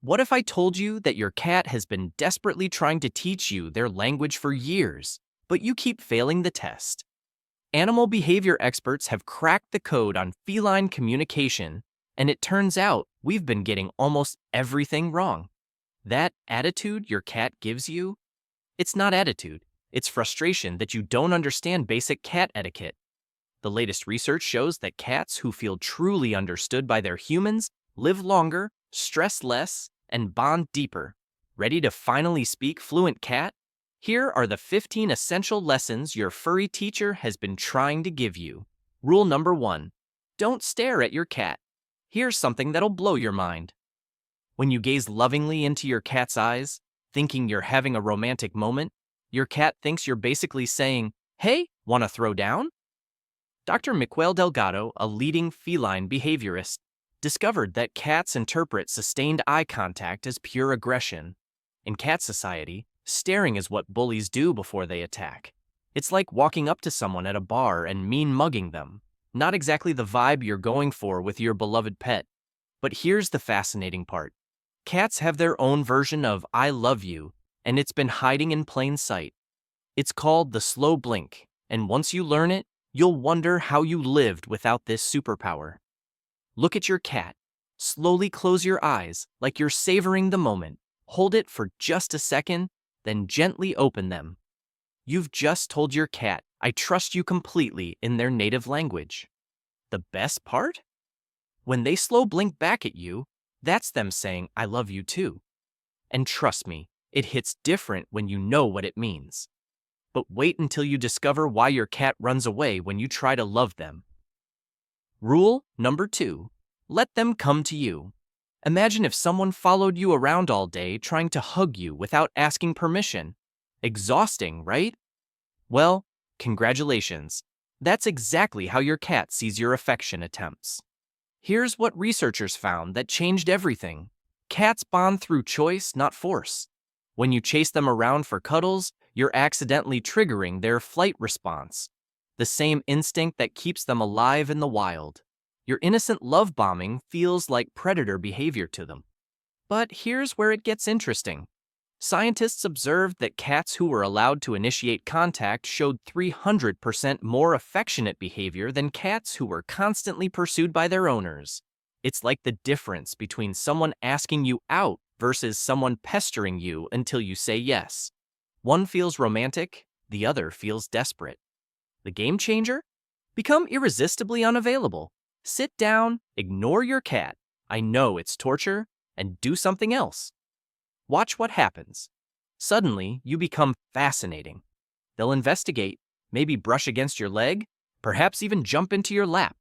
What if I told you that your cat has been desperately trying to teach you their language for years, but you keep failing the test? Animal behavior experts have cracked the code on feline communication, and it turns out we've been getting almost everything wrong. That attitude your cat gives you, it's not attitude, it's frustration that you don't understand basic cat etiquette. The latest research shows that cats who feel truly understood by their humans live longer, stress less, and bond deeper. Ready to finally speak fluent cat? Here are the 15 essential lessons your furry teacher has been trying to give you. Rule number 1. Don't stare at your cat. Here's something that'll blow your mind. When you gaze lovingly into your cat's eyes, thinking you're having a romantic moment, your cat thinks you're basically saying, "Hey, wanna throw down?" Dr. Miquel Delgado, a leading feline behaviorist, discovered that cats interpret sustained eye contact as pure aggression. In cat society, staring is what bullies do before they attack. It's like walking up to someone at a bar and mean mugging them. Not exactly the vibe you're going for with your beloved pet. But here's the fascinating part. Cats have their own version of "I love you," and it's been hiding in plain sight. It's called the slow blink, and once you learn it, you'll wonder how you lived without this superpower. Look at your cat. Slowly close your eyes like you're savoring the moment. Hold it for just a second, then gently open them. You've just told your cat, "I trust you completely," in their native language. The best part? When they slow blink back at you, that's them saying, "I love you too." And trust me, it hits different when you know what it means. But wait until you discover why your cat runs away when you try to love them. Rule number 2. Let them come to you. Imagine if someone followed you around all day trying to hug you without asking permission. Exhausting, right? Well, congratulations. That's exactly how your cat sees your affection attempts. Here's what researchers found that changed everything. Cats bond through choice, not force. When you chase them around for cuddles, you're accidentally triggering their flight response, the same instinct that keeps them alive in the wild. Your innocent love bombing feels like predator behavior to them. But here's where it gets interesting. Scientists observed that cats who were allowed to initiate contact showed 300% more affectionate behavior than cats who were constantly pursued by their owners. It's like the difference between someone asking you out versus someone pestering you until you say yes. One feels romantic, the other feels desperate. The game changer? Become irresistibly unavailable. Sit down, ignore your cat. I know it's torture, and do something else. Watch what happens. Suddenly, you become fascinating. They'll investigate, maybe brush against your leg, perhaps even jump into your lap.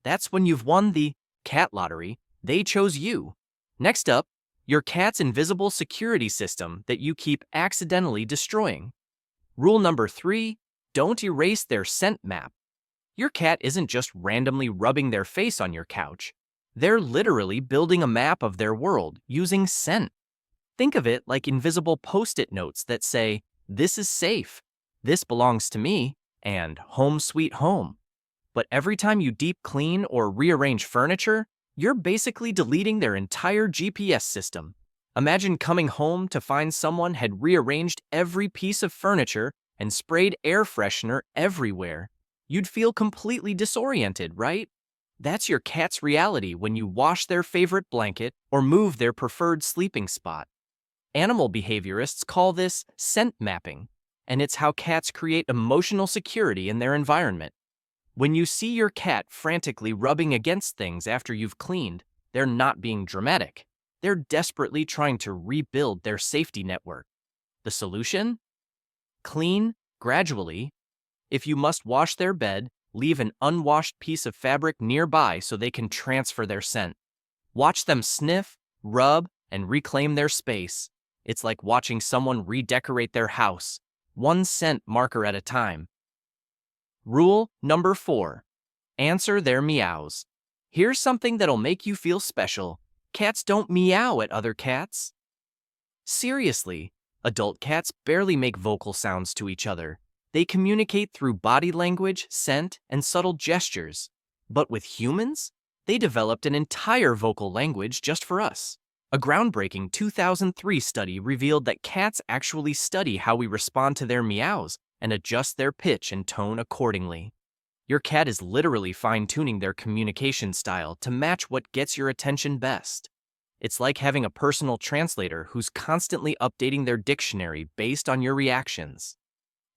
That's when you've won the cat lottery. They chose you. Next up, your cat's invisible security system that you keep accidentally destroying. Rule number 3, don't erase their scent map. Your cat isn't just randomly rubbing their face on your couch. They're literally building a map of their world using scent. Think of it like invisible post-it notes that say, "This is safe," "This belongs to me," and "Home sweet home." But every time you deep clean or rearrange furniture, you're basically deleting their entire GPS system. Imagine coming home to find someone had rearranged every piece of furniture and sprayed air freshener everywhere. You'd feel completely disoriented, right? That's your cat's reality when you wash their favorite blanket or move their preferred sleeping spot. Animal behaviorists call this scent mapping, and it's how cats create emotional security in their environment. When you see your cat frantically rubbing against things after you've cleaned, they're not being dramatic. They're desperately trying to rebuild their safety network. The solution? Clean, gradually. If you must wash their bed, leave an unwashed piece of fabric nearby so they can transfer their scent. Watch them sniff, rub, and reclaim their space. It's like watching someone redecorate their house, one scent marker at a time. Rule number 4. Answer their meows. Here's something that'll make you feel special. Cats don't meow at other cats. Seriously, adult cats barely make vocal sounds to each other. They communicate through body language, scent, and subtle gestures. But with humans, they developed an entire vocal language just for us. A groundbreaking 2003 study revealed that cats actually study how we respond to their meows and adjust their pitch and tone accordingly. Your cat is literally fine-tuning their communication style to match what gets your attention best. It's like having a personal translator who's constantly updating their dictionary based on your reactions.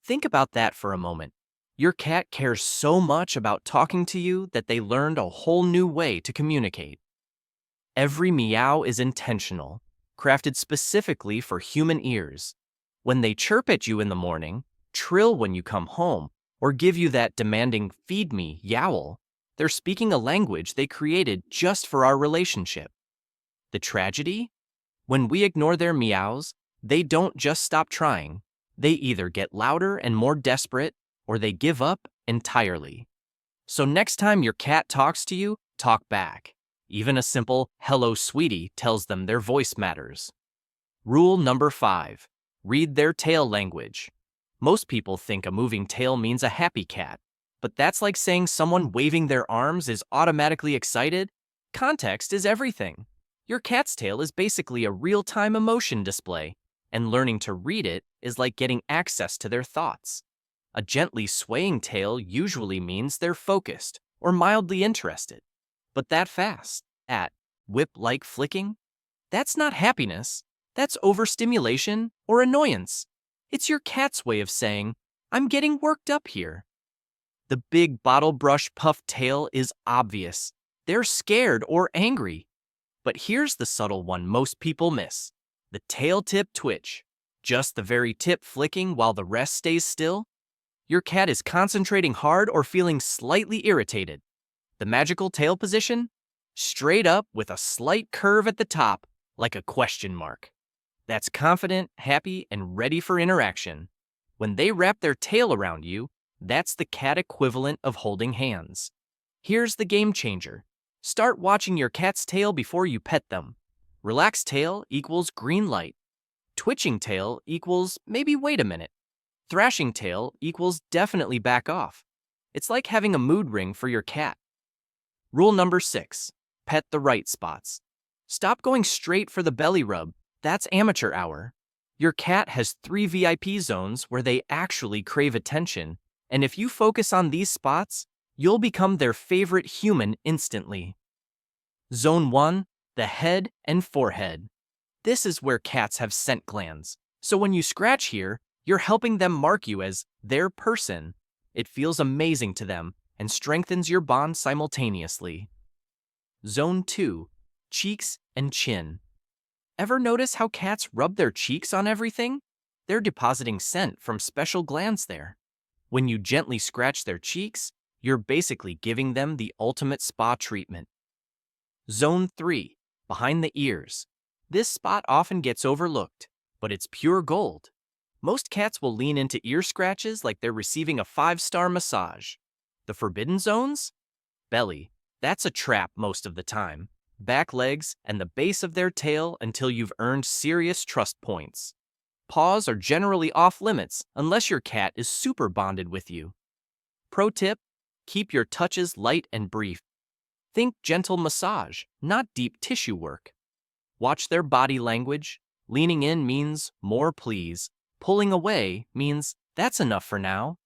Think about that for a moment. Your cat cares so much about talking to you that they learned a whole new way to communicate. Every meow is intentional, crafted specifically for human ears. When they chirp at you in the morning, trill when you come home, or give you that demanding "feed me" yowl, they're speaking a language they created just for our relationship. The tragedy? When we ignore their meows, they don't just stop trying. They either get louder and more desperate, or they give up entirely. So next time your cat talks to you, talk back. Even a simple "hello, sweetie" tells them their voice matters. Rule number 5. Read their tail language. Most people think a moving tail means a happy cat, but that's like saying someone waving their arms is automatically excited. Context is everything. Your cat's tail is basically a real-time emotion display, and learning to read it is like getting access to their thoughts. A gently swaying tail usually means they're focused or mildly interested. But that fast, whip-like flicking, that's not happiness. That's overstimulation or annoyance. It's your cat's way of saying, "I'm getting worked up here." The big bottle brush puffed tail is obvious. They're scared or angry. But here's the subtle one most people miss. The tail tip twitch. Just the very tip flicking while the rest stays still. Your cat is concentrating hard or feeling slightly irritated. The magical tail position? Straight up with a slight curve at the top, like a question mark. That's confident, happy, and ready for interaction. When they wrap their tail around you, that's the cat equivalent of holding hands. Here's the game changer. Start watching your cat's tail before you pet them. Relaxed tail equals green light. Twitching tail equals maybe wait a minute. Thrashing tail equals definitely back off. It's like having a mood ring for your cat. Rule number 6. Pet the right spots. Stop going straight for the belly rub. That's amateur hour. Your cat has 3 VIP zones where they actually crave attention, and if you focus on these spots, you'll become their favorite human instantly. Zone 1, the head and forehead. This is where cats have scent glands, so when you scratch here, you're helping them mark you as their person. It feels amazing to them and strengthens your bond simultaneously. Zone 2, cheeks and chin. Ever notice how cats rub their cheeks on everything? They're depositing scent from special glands there. When you gently scratch their cheeks, you're basically giving them the ultimate spa treatment. Zone 3, behind the ears. This spot often gets overlooked, but it's pure gold. Most cats will lean into ear scratches like they're receiving a 5-star massage. The forbidden zones? Belly. That's a trap most of the time. Back legs and the base of their tail until you've earned serious trust points. Paws are generally off limits unless your cat is super bonded with you. Pro tip: keep your touches light and brief. Think gentle massage, not deep tissue work. Watch their body language. Leaning in means more please. Pulling away means that's enough for now.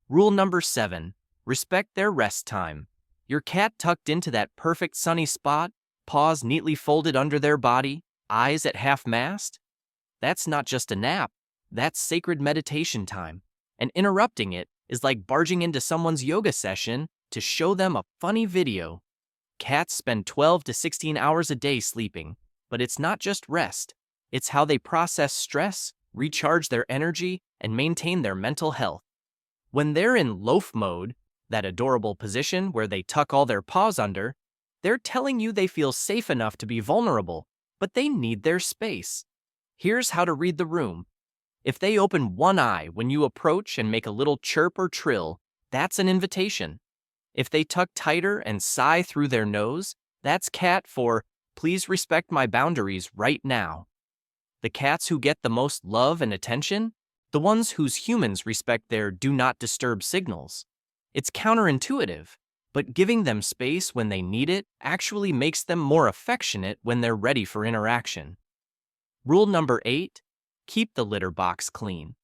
Rule number 7. Respect their rest time. Your cat tucked into that perfect sunny spot, paws neatly folded under their body, eyes at half-mast? That's not just a nap, that's sacred meditation time. And interrupting it is like barging into someone's yoga session to show them a funny video. Cats spend 12 to 16 hours a day sleeping, but it's not just rest. It's how they process stress, recharge their energy, and maintain their mental health. When they're in loaf mode, that adorable position where they tuck all their paws under, they're telling you they feel safe enough to be vulnerable, but they need their space. Here's how to read the room. If they open one eye when you approach and make a little chirp or trill, that's an invitation. If they tuck tighter and sigh through their nose, that's cat for "please respect my boundaries right now." The cats who get the most love and attention? The ones whose humans respect their do not disturb signals. It's counterintuitive. But giving them space when they need it actually makes them more affectionate when they're ready for interaction. Rule number 8, keep the litter box clean.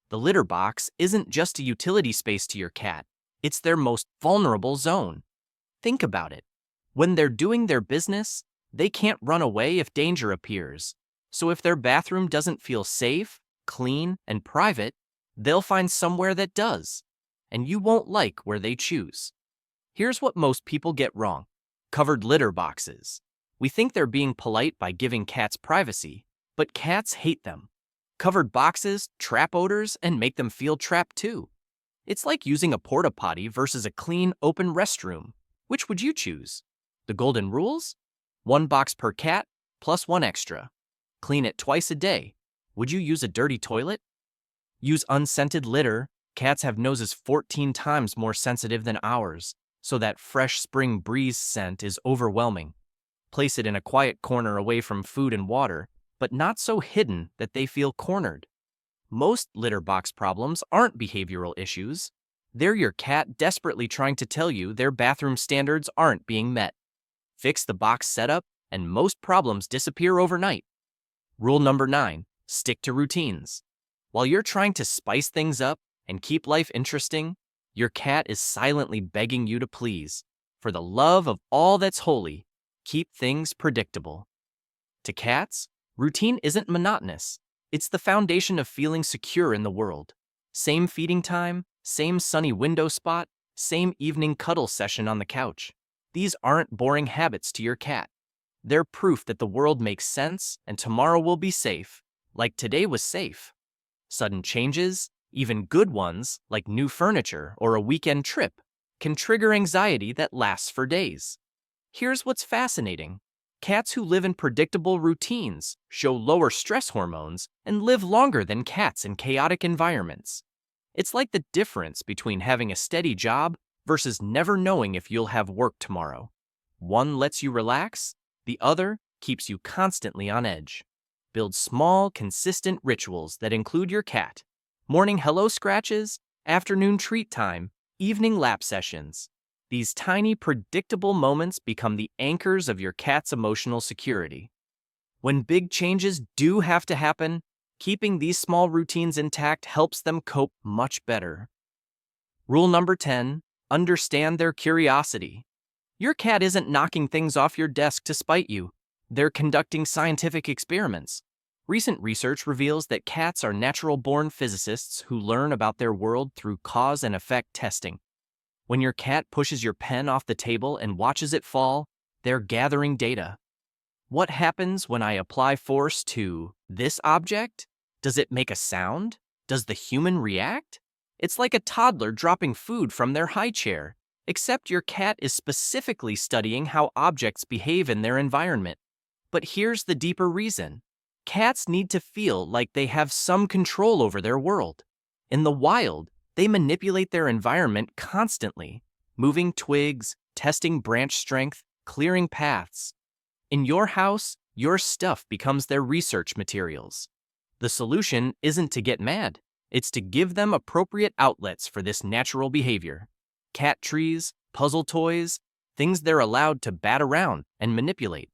The litter box isn't just a utility space to your cat, it's their most vulnerable zone. Think about it. When they're doing their business, they can't run away if danger appears. So if their bathroom doesn't feel safe, clean, and private, they'll find somewhere that does. And you won't like where they choose. Here's what most people get wrong. Covered litter boxes. We think they're being polite by giving cats privacy, but cats hate them. Covered boxes trap odors and make them feel trapped too. It's like using a porta potty versus a clean, open restroom. Which would you choose? The golden rules? 1 box per cat, plus 1 extra. Clean it twice a day. Would you use a dirty toilet? Use unscented litter. Cats have noses 14 times more sensitive than ours, so that fresh spring breeze scent is overwhelming. Place it in a quiet corner away from food and water, but not so hidden that they feel cornered. Most litter box problems aren't behavioral issues. They're your cat desperately trying to tell you their bathroom standards aren't being met. Fix the box setup, and most problems disappear overnight. Rule number 9, stick to routines. While you're trying to spice things up and keep life interesting, your cat is silently begging you to please, for the love of all that's holy, keep things predictable. To cats, routine isn't monotonous. It's the foundation of feeling secure in the world. Same feeding time, same sunny window spot, same evening cuddle session on the couch. These aren't boring habits to your cat. They're proof that the world makes sense and tomorrow will be safe, like today was safe. Sudden changes, even good ones, like new furniture or a weekend trip, can trigger anxiety that lasts for days. Here's what's fascinating. Cats who live in predictable routines show lower stress hormones and live longer than cats in chaotic environments. It's like the difference between having a steady job versus never knowing if you'll have work tomorrow. One lets you relax, the other keeps you constantly on edge. Build small, consistent rituals that include your cat. Morning hello scratches, afternoon treat time, evening lap sessions. These tiny, predictable moments become the anchors of your cat's emotional security. When big changes do have to happen, keeping these small routines intact helps them cope much better. Rule number 10, understand their curiosity. Your cat isn't knocking things off your desk to spite you. They're conducting scientific experiments. Recent research reveals that cats are natural-born physicists who learn about their world through cause and effect testing. When your cat pushes your pen off the table and watches it fall, they're gathering data. What happens when I apply force to this object? Does it make a sound? Does the human react? It's like a toddler dropping food from their high chair, except your cat is specifically studying how objects behave in their environment. But here's the deeper reason. Cats need to feel like they have some control over their world. In the wild, they manipulate their environment constantly, moving twigs, testing branch strength, clearing paths. In your house, your stuff becomes their research materials. The solution isn't to get mad. It's to give them appropriate outlets for this natural behavior. Cat trees, puzzle toys, things they're allowed to bat around and manipulate.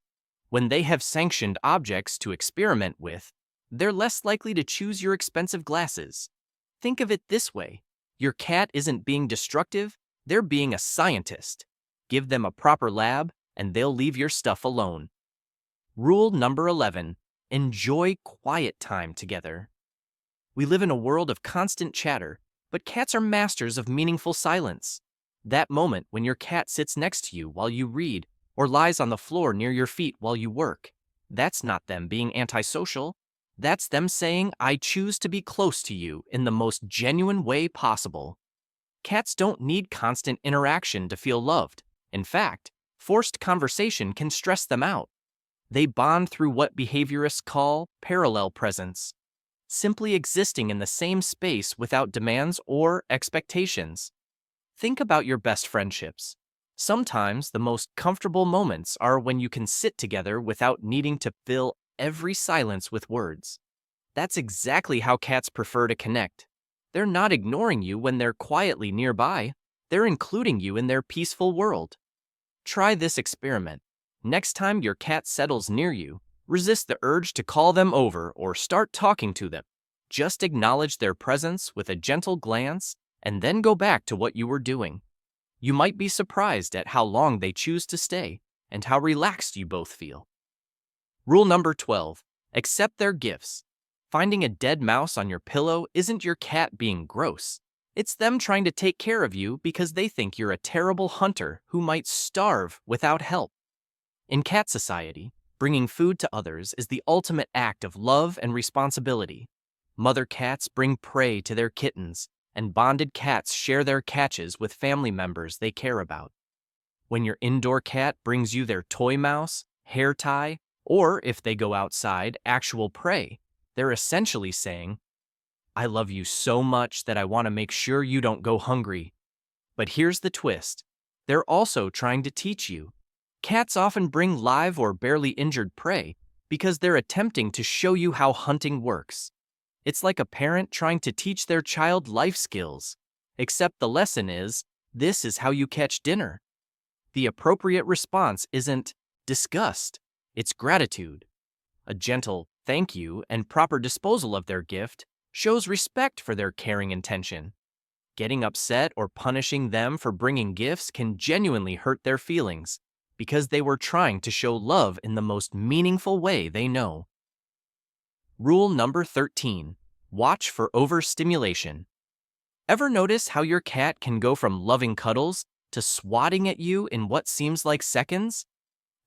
When they have sanctioned objects to experiment with, they're less likely to choose your expensive glasses. Think of it this way. Your cat isn't being destructive, they're being a scientist. Give them a proper lab, and they'll leave your stuff alone. Rule number 11, enjoy quiet time together. We live in a world of constant chatter, but cats are masters of meaningful silence. That moment when your cat sits next to you while you read, or lies on the floor near your feet while you work, that's not them being antisocial. That's them saying, I choose to be close to you in the most genuine way possible. Cats don't need constant interaction to feel loved. In fact, forced conversation can stress them out. They bond through what behaviorists call parallel presence, simply existing in the same space without demands or expectations. Think about your best friendships. Sometimes the most comfortable moments are when you can sit together without needing to fill every silence with words. That's exactly how cats prefer to connect. They're not ignoring you when they're quietly nearby. They're including you in their peaceful world. Try this experiment. Next time your cat settles near you, resist the urge to call them over or start talking to them. Just acknowledge their presence with a gentle glance and then go back to what you were doing. You might be surprised at how long they choose to stay and how relaxed you both feel. Rule number 12. Accept their gifts. Finding a dead mouse on your pillow isn't your cat being gross. It's them trying to take care of you because they think you're a terrible hunter who might starve without help. In cat society, bringing food to others is the ultimate act of love and responsibility. Mother cats bring prey to their kittens, and bonded cats share their catches with family members they care about. When your indoor cat brings you their toy mouse, hair tie, or if they go outside, actual prey, they're essentially saying, "I love you so much that I want to make sure you don't go hungry." But here's the twist. They're also trying to teach you. Cats often bring live or barely injured prey because they're attempting to show you how hunting works. It's like a parent trying to teach their child life skills, except the lesson is, this is how you catch dinner. The appropriate response isn't disgust, it's gratitude. A gentle thank you and proper disposal of their gift shows respect for their caring intention. Getting upset or punishing them for bringing gifts can genuinely hurt their feelings because they were trying to show love in the most meaningful way they know. Rule number 13. Watch for overstimulation. Ever notice how your cat can go from loving cuddles to swatting at you in what seems like seconds?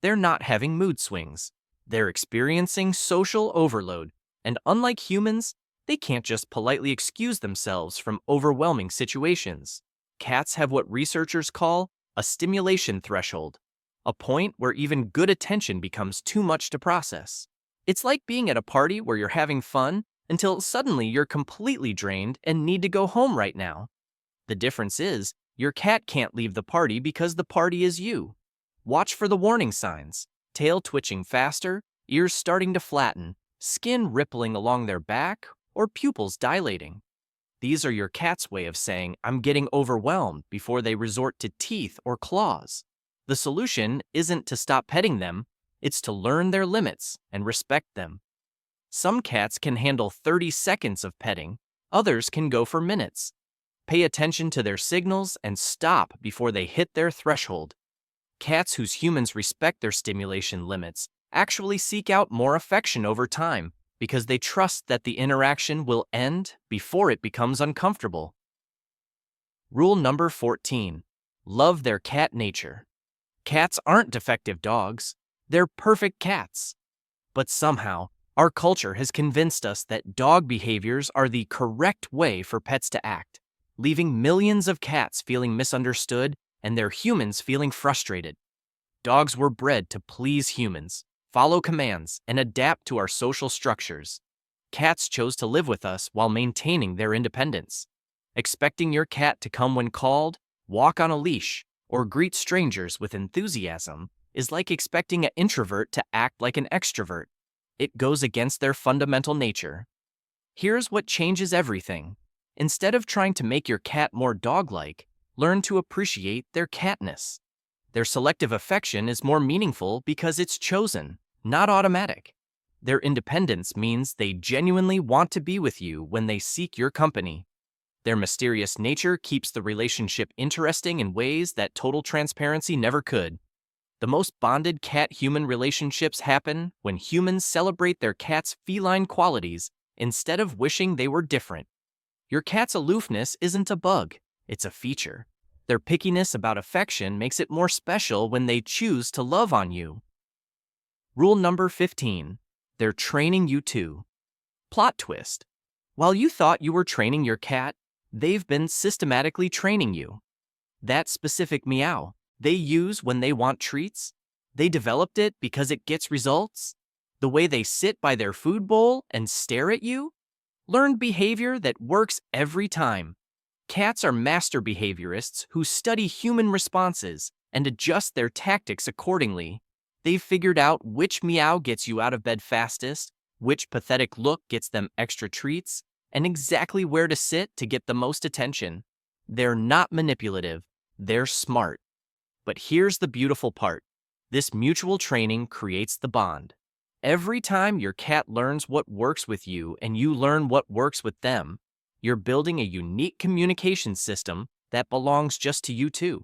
They're not having mood swings. They're experiencing social overload, and unlike humans, they can't just politely excuse themselves from overwhelming situations. Cats have what researchers call a stimulation threshold, a point where even good attention becomes too much to process. It's like being at a party where you're having fun until suddenly you're completely drained and need to go home right now. The difference is, your cat can't leave the party because the party is you. Watch for the warning signs: tail twitching faster, ears starting to flatten, skin rippling along their back, or pupils dilating. These are your cat's way of saying, "I'm getting overwhelmed," before they resort to teeth or claws. The solution isn't to stop petting them, it's to learn their limits and respect them. Some cats can handle 30 seconds of petting, others can go for minutes. Pay attention to their signals and stop before they hit their threshold. Cats whose humans respect their stimulation limits actually seek out more affection over time because they trust that the interaction will end before it becomes uncomfortable. Rule number 14. Love their cat nature. Cats aren't defective dogs, they're perfect cats. But somehow, our culture has convinced us that dog behaviors are the correct way for pets to act, leaving millions of cats feeling misunderstood and their humans feeling frustrated. Dogs were bred to please humans, follow commands, and adapt to our social structures. Cats chose to live with us while maintaining their independence. Expecting your cat to come when called, walk on a leash, or greet strangers with enthusiasm is like expecting an introvert to act like an extrovert. It goes against their fundamental nature. Here's what changes everything. Instead of trying to make your cat more dog-like, learn to appreciate their catness. Their selective affection is more meaningful because it's chosen, not automatic. Their independence means they genuinely want to be with you when they seek your company. Their mysterious nature keeps the relationship interesting in ways that total transparency never could. The most bonded cat-human relationships happen when humans celebrate their cat's feline qualities instead of wishing they were different. Your cat's aloofness isn't a bug, it's a feature. Their pickiness about affection makes it more special when they choose to love on you. Rule number 15. They're training you too. Plot twist. While you thought you were training your cat, they've been systematically training you. That specific meow they use when they want treats, they developed it because it gets results. The way they sit by their food bowl and stare at you, learned behavior that works every time. Cats are master behaviorists who study human responses and adjust their tactics accordingly. They've figured out which meow gets you out of bed fastest, which pathetic look gets them extra treats, and exactly where to sit to get the most attention. They're not manipulative, They're smart. But here's the beautiful part. This mutual training creates the bond. Every time your cat learns what works with you and you learn what works with them, you're building a unique communication system that belongs just to you two.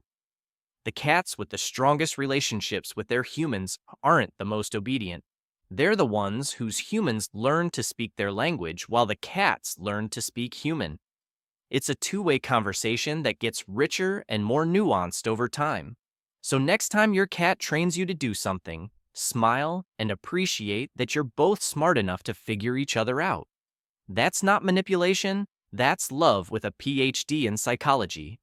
The cats with the strongest relationships with their humans aren't the most obedient. They're the ones whose humans learn to speak their language while the cats learn to speak human. It's a two-way conversation that gets richer and more nuanced over time. So next time your cat trains you to do something, smile and appreciate that you're both smart enough to figure each other out. That's not manipulation, that's love with a PhD in psychology.